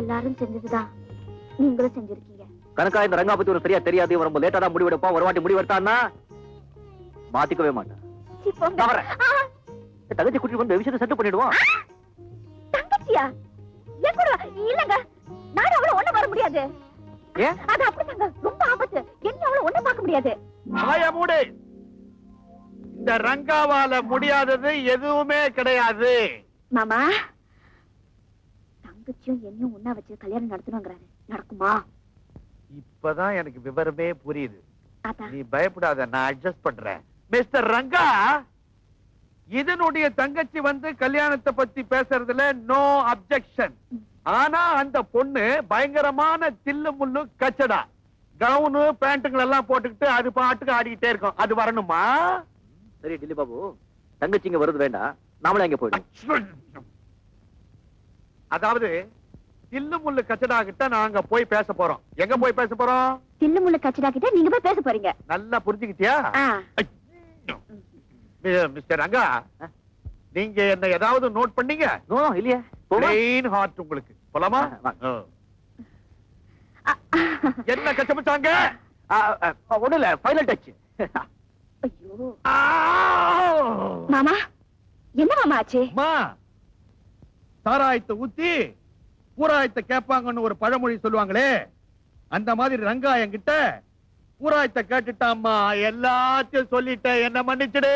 எல்லாரும் செஞ்சதுதான் நீங்களும் செஞ்சிருக்கீங்க. கணக்கா இந்த ரங்கா பத்தி ஒரு சரியா தெரியாது, ரொம்ப லேட்டா தான் முடிவெடுப்பான். ஒரு வாட்டி முடிவெடுத்தான்னா மாத்திக்கவே மாட்டான். தங்கச்சி குட்டி வந்து விஷயத்தை செட்டு பண்ணிடுவான். தங்கச்சியா? ஏன் கூட இல்லங்க, நான் அவளை ஒண்ணு வர முடியாது. ஏன்? அது அப்படிதாங்க, ரொம்ப ஆபத்து. என்ன அவளை ஒண்ணு பார்க்க முடியாது. மூடு. இந்த ரங்காவால முடியாதது எதுவுமே கிடையாது. மாமா, தங்கச்சியும் என்னையும் ஒண்ணா வச்சு கல்யாணம் நடத்தணுங்கிறாரு. நடக்குமா? இப்பதான் எனக்கு விவரமே புரியுது. அதான். நீ பயப்படாத, நான் அட்ஜஸ்ட் பண்றேன். மிஸ்டர் ரங்கா, இதனுடைய தங்கச்சி வந்து கல்யாணத்தை பத்தி பேசுறதுல நோ அப்செக்ஷன். ஆனா அந்த பொண்ணு பயங்கரமான தில்லு முள்ளு கச்சடா, கவுனு பேண்ட்டுகள் எல்லாம் போட்டுக்கிட்டு அது பாட்டுக்கு ஆடிக்கிட்டே இருக்கும். அது வரணுமா? சரி டில்லி பாபு, தங்கச்சி இங்க வருது வேண்டாம், நாமளே அங்க போயிடும். அதாவது தில்லு முள்ளு கச்சடா கிட்ட நாங்க போய் பேச போறோம். எங்க போய் பேச போறோம்? தில்லு முள்ளு கச்சடா கிட்ட நீங்க போய் பேச போறீங்க. நல்லா புரிஞ்சுக்கிட்டியா? மிஸ்டர் ரங்கா, நீங்க என்ன ஏதாவது நோட் பண்ணீங்க? இல்லையா? பிளெயின் ஹார்ட் உங்களுக்கு. போலாமா? என்ன கச்சமிச்சாங்க? ஒண்ணு இல்ல, ஃபைனல் டச். ஐயோ மாமா, என்ன மாமா ஆச்சு? சாராயத்தை ஊத்தி பூராயத்தை கேட்பாங்கன்னு ஒரு பழமொழி சொல்லுவாங்களே, அந்த மாதிரி ரங்கா என்கிட்ட பூராயத்தை கேட்டுட்டாம்மா. எல்லாத்தையும் சொல்லிட்டேன், என்ன மன்னிச்சிடு.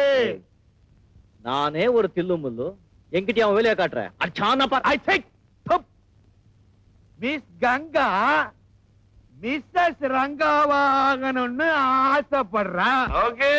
நானே ஒரு தில்லு முள்ளு, என்கிட்ட அவன் வேலையை காட்டுறேன். மிஸ் கங்கா மிஸ்ஸஸ் ரங்காவாகணும்னு ஆசைப்படுறான். ஓகே.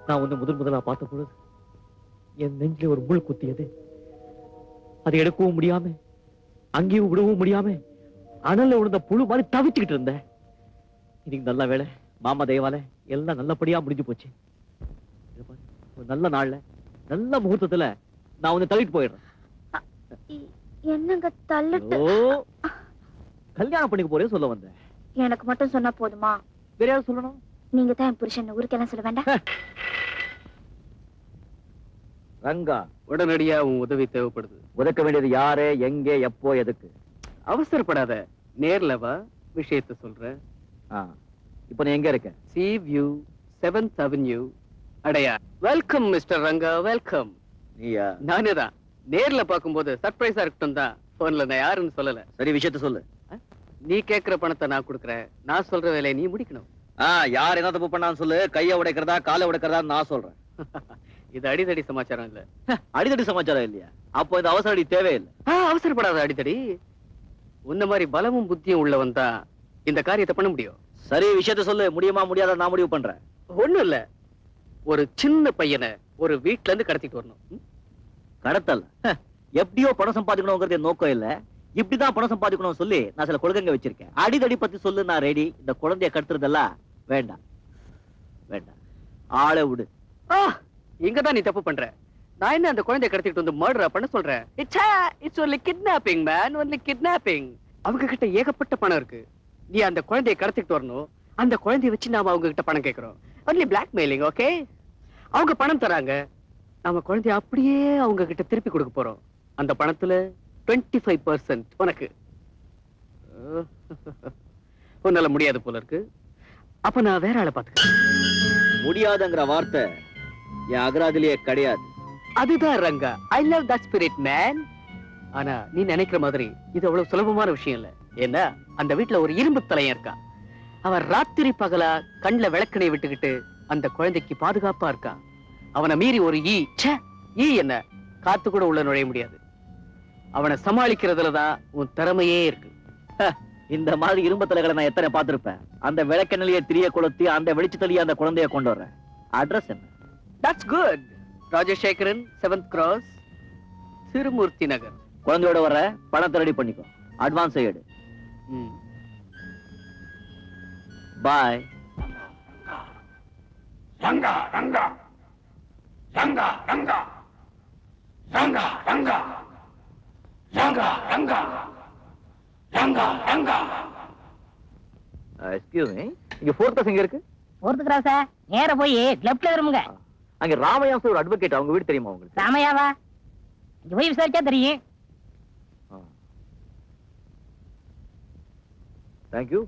நான் ஒண்ணு முதலா பார்த்த பொழுது என் நெஞ்சில ஒரு முள் குத்தியது. அதை எடுக்கவும் முடியாம, அங்கேயும் விடவும் முடியாம, அனல்ல விழுந்த புழு மாதிரி தவிச்சுக்கிட்டு இருந்தேன். இன்னைக்கு நல்ல வேலை, மாமா தேவால எல்லாம் நல்லபடியா முடிஞ்சு போச்சு. ஒரு நல்ல நாள்ல, நல்ல முகூர்த்தத்துல நான் வந்து தள்ளிட்டு போயிடுறேன். என்னங்க தள்ளிட்டு? கல்யாணம் பண்ணிக்க போறே சொல்ல வந்தேன். எனக்கு மட்டும் சொன்னா போதுமா? வேற யாரும் சொல்லணும்? நீங்க தான் என் புருஷன், ஊருக்கெல்லாம் சொல்ல வேண்டாம். ரங்கா, உடனடியா உன் உதவி தேவைப்படுது. உதக்க வேண்டியது யாரு, எங்கே, எப்போ, எதுக்கு? அவசரப்படாத, நேர்ல வா, விஷயத்தை சொல்றேன். இப்ப நீ எங்க இருக்க? சி வியூ 7th Avenue, அடையா. Welcome mister Ranga, welcome. நீயா? நானே தான். நேர்ல பாக்கும்போது சர்ப்ரைஸா இருக்கட்டும் தான் போன்ல நான் யாருன்னு சொல்லல. சரி, விஷயத்த சொல்லு. நீ கேக்குற பணத்தை நான் கொடுக்கறேன், நான் சொல்ற வேலையை நீ முடிக்கணும். யார் என்ன தப்பு பண்ணான்னு சொல்லு. கைய உடைக்கிறதா காலை உடைக்கிறதா நான் சொல்றேன். இது அடிதடி சமாச்சாரம் இல்ல. அடிதடி சமாச்சாரம் இல்லையா? அப்போ இந்த அவசர அடி தேவையில்லை. அவசரப்படாத அடிதடி. உன்ன மாதிரி பலமும் புத்தியும் உள்ளவன் தான் இந்த காரியத்தை பண்ண முடியும். சரி, விஷயத்த சொல்லு. முடியுமா முடியாத நான் முடிவு பண்றேன். ஒண்ணும் இல்ல, ஒரு சின்ன பையனை ஒரு வீட்டுல இருந்து கடத்திட்டு வரணும். கடத்தல் எப்படியோ பணம் சம்பாதிக்கணுங்கிறது நோக்கம் இல்ல. இப்படிதான் பணம் சம்பாதிக்கணும் சொல்லி நான் சில கொள்கைங்க வச்சிருக்கேன். அடிதடி பத்தி சொல்லு, நான் ரெடி. இந்த குழந்தைய கடத்துறதெல்லாம் வேண்டாம் வேண்டாம், ஆளை விடு. இங்கதான் நீ தப்பு பண்ற. நான் என்ன அந்த குழந்தைய கடத்திட்டு வந்து மர்டரா பண்ண சொல்றேன்? It's only kidnapping man, only kidnapping. அவங்க கிட்ட ஏகப்பட்ட பணம் இருக்கு. நீ அந்த குழந்தைய கடத்திட்டு வரணும். அந்த குழந்தைய வச்சு நாம அவங்க கிட்ட பணம் கேட்கிறோம். only blackmailing, okay? அவங்க பணம் தராங்க, நாம குழந்தைய அப்படியே அவங்க கிட்ட திருப்பி கொடுக்க போறோம். அந்த பணத்துல 25% உனக்கு. உன்னால முடியாது போல இருக்கு. அப்ப நான் வேற ஆளை பாத்துக்கிறேன். முடியாதுங்கிற வார்த்தை என் அகராதிலேயே கிடையாது. அதுதான் Ranga, I love that spirit man. ஆனா நீ நினைக்கிற மாதிரி இது அவ்வளவு சுலபமான விஷயம் இல்ல. ஏன்னா அந்த வீட்டுல ஒரு இரும்பு தலையன் இருக்கா. அவன் ராத்திரி பகலா கண்ணுல விளக்கணை விட்டுக்கிட்டு அந்த குழந்தைக்கு பாதுகாப்பா இருக்கான். அவனை மீறி ஒரு ஈ என்ன காத்து கூட உள்ள நுழைய முடியாது. அவனை சமாளிக்கிறதுலதான் உன் திறமையே இருக்கு. இந்த மாதிரி இரும்பு தலைகளை நான் எத்தனை பார்த்திருப்பேன். அந்த விளக்கெண்ணிலேயே திரிய கொளுத்தி அந்த வெளிச்சத்திலேயே அந்த குழந்தைய கொண்டு வர்றேன். அட்ரஸ் என்ன? That's good. Rajasekaran 7th Cross, Thirumurthy நகர். குழந்தையோட வர பணத்தை ரெடி பண்ணிக்கோ. அட்வான்ஸ் எடு. பாய். ரங்கா ரங்கா ரங்கா ரங்கா ரங்கா ரங்கா ரங்கா ரங்கா ரங்கா ரங்கா. எக்ஸ்கியூஸ் மீ, இங்க 4th எங்க இருக்கு? 4th கிராஸ நேர போய் லெஃப்ட்ல திரும்புங்க. அங்க ராமையா ஒரு அட்வொகேட், அவங்க வீடு தெரியுமா உங்களுக்கு? ராமையாவா? இங்க போய் விசாரிச்சா தெரியும். தேங்க்யூ.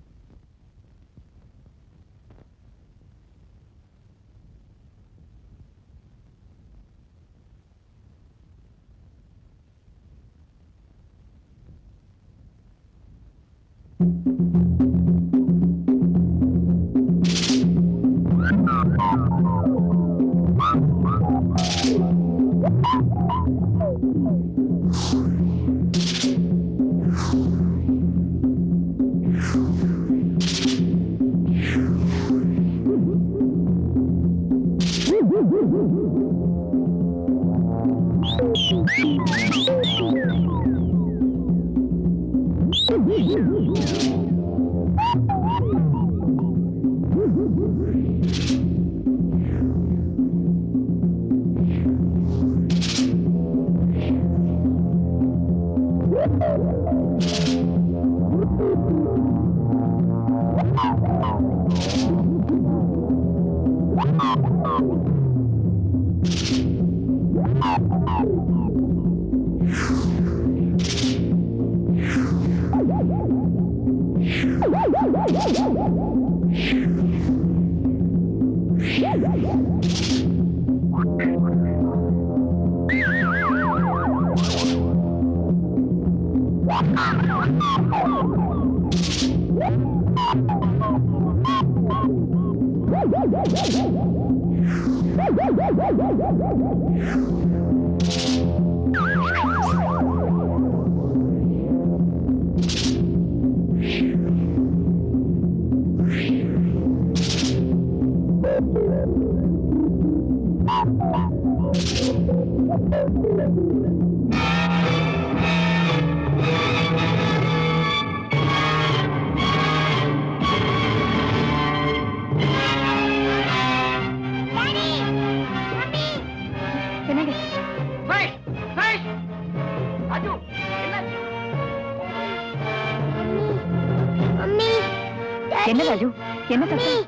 என்ன ராஜு, என்ன சத்தம்?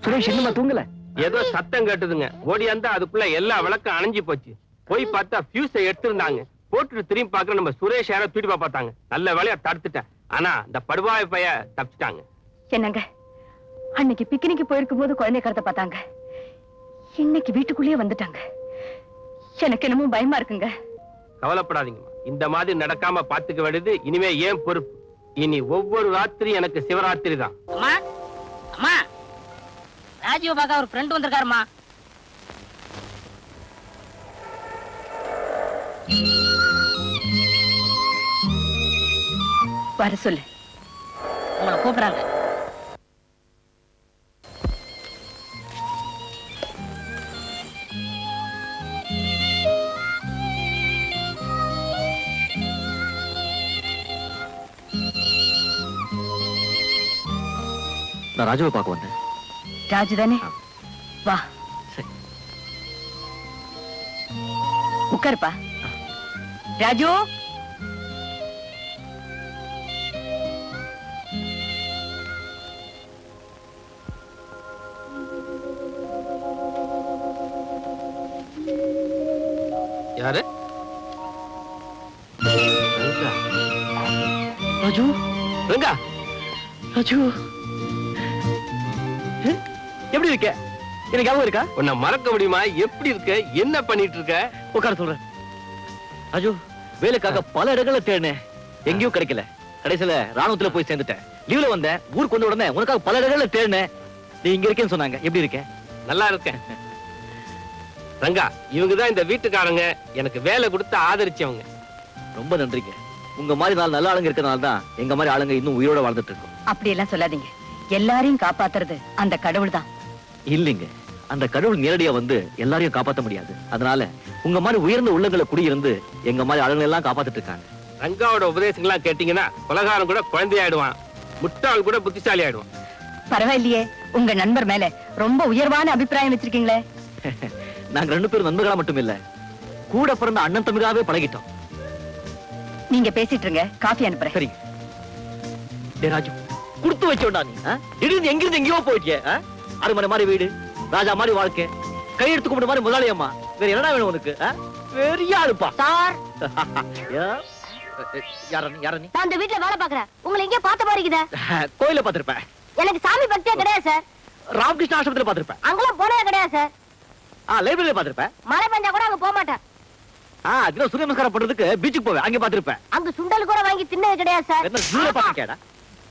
சுரேஷ் இன்னுமா தூங்கல? ஏதோ சத்தம் கேட்டுதுங்க. ஓடியாந்தா அதுக்குள்ள எல்லா விளக்கும் அணைஞ்சு போச்சு. போய் பார்த்தா ஃபியூஸை எடுத்திருந்தாங்க. போட்டுட்டு திரும்பி பாக்குற நம்ம சுரேஷ் யாரோ தூட்டி பார்த்தாங்க. நல்ல வேலையா தடுத்துட்டேன். ஆனா இந்த படுவாய் பைய தப்பிச்சிட்டாங்க. என்னங்க, அன்னைக்கு பிக்னிக் போயிருக்கும் போது குழந்தை கடத்த பார்த்தாங்க, இன்னைக்கு வீட்டுக்குள்ளேயே வந்துட்டாங்க. எனக்கு என்னமோ பயமா இருக்குங்க. கவலைப்படாதீங்கம்மா, இந்த மாதிரி நடக்காம பாத்துக்க வேண்டியது இனிமே ஏன் பொறுப்பு. இனி ஒவ்வொரு ராத்திரி எனக்கு சிவராத்திரி தான். அம்மா அம்மா, ராஜீவ பார்க்க ஒரு ஃப்ரெண்ட் வந்திருக்காருமா. வர சொல்லு, உங்களை கூப்பிடுறாங்க. நான் ராஜுவை பார்க்க வந்தேன். ராஜு தானே? வா சரி. உட்காருப்பா. ராஜு, யாரு? ராஜு, ரங்கா, ராஜு எப்படி இருக்க? எனக்கு ஞாபகம் இருக்கா? உன்னை மறக்க முடியுமா? எப்படி இருக்க? என்ன பண்ணிட்டு இருக்க? உட்கார சொல்றேன். ராஜு, வேலைக்காக பல இடங்களை தேடினேன், எங்கேயும் கிடைக்கல. கடைசியில ராணுவத்துல போய் சேர்ந்துட்டேன். லீவ்ல வந்தேன், ஊருக்கு வந்த உடனே உனக்காக பல இடங்களை தேடினேன். நீ இங்க இருக்கேன்னு சொன்னாங்க. எப்படி இருக்க? நல்லா இருக்கேன். ரங்கா, இவங்கதான் இந்த வீட்டுக்காரங்க. எனக்கு வேலை கொடுத்து ஆதரிச்சவங்க. ரொம்ப நன்றிங்க. உங்க மாதிரி நல்ல ஆளுங்க இருக்கனால தான் எங்க மாதிரி ஆளுங்க இன்னும் உயிரோட வாழ்ந்துட்டு இருக்கோம். அப்படி எல்லாம் சொல்லாதீங்க. எல்லாரையும் காப்பாத்துறது அந்த கடவுள் தான். இல்லைங்க, அந்த கடவுள் நேரடியா வந்து எல்லாரையும் காப்பாற்ற முடியாது. அதனால உங்க மாதிரி உயர்ந்த உள்ளங்களை குடியிருந்து எங்க மாதிரி ஆளுங்க எல்லாம் காப்பாத்திட்டு இருக்காங்க. ரங்காவோட உபதேசங்கள்லாம் கேட்டீங்கன்னா கொலகாரம் கூட குழந்தையாயிடுவான், முட்டாள் கூட புத்திசாலி ஆயிடுவான். பரவாயில்லையே, உங்க நண்பர் மேல ரொம்ப உயர்வான அபிப்பிராயம் வச்சிருக்கீங்களே. நாங்க 2 பேரும் நண்பர்களா மட்டும் இல்ல, கூட பிறந்த அண்ணன் தம்பிகளாவே பழகிட்டோம். நீங்க பேசிட்டு இருங்க, காஃபி அனுப்புறேன். சரி. டேய் ராஜு, குடுத்து வச்சோண்டா நீ. திடீர்னு எங்கிருந்து எங்கேயோ போயிட்டிய. அரண்மனை மாதிரி வீடு, ராஜா மாதிரி வாழ்க்கை, கையெடுத்து கும்பிட்ட மாதிரி முதலாளி அம்மா, வேற என்ன வேணும் உனக்கு? பெரிய ஆளுப்பா சார். யார நீ? நான் இந்த வீட்டுல வேலை பாக்குறேன். உங்களை எங்கேயோ பார்த்த மாதிரி இருக்குதே. கோயில பாத்திருப்பேன். எனக்கு சாமி பக்தியே கிடையாது சார். ராமகிருஷ்ண ஆசிரமத்துல பாத்திருப்பேன். அங்கெல்லாம் போனதே கிடையாது சார். லைப்ரரியில பாத்திருப்பேன். மழை பெஞ்சா கூட அங்க போக மாட்டேன். அதுல சூரிய நமஸ்காரம் பண்றதுக்கு பீச்சுக்கு போவேன், அங்க பாத்திருப்பேன். அங்க சுண்டல் கூட வாங்கி தின்னது கிடையாது சார். என்ன பாக்க கேடா?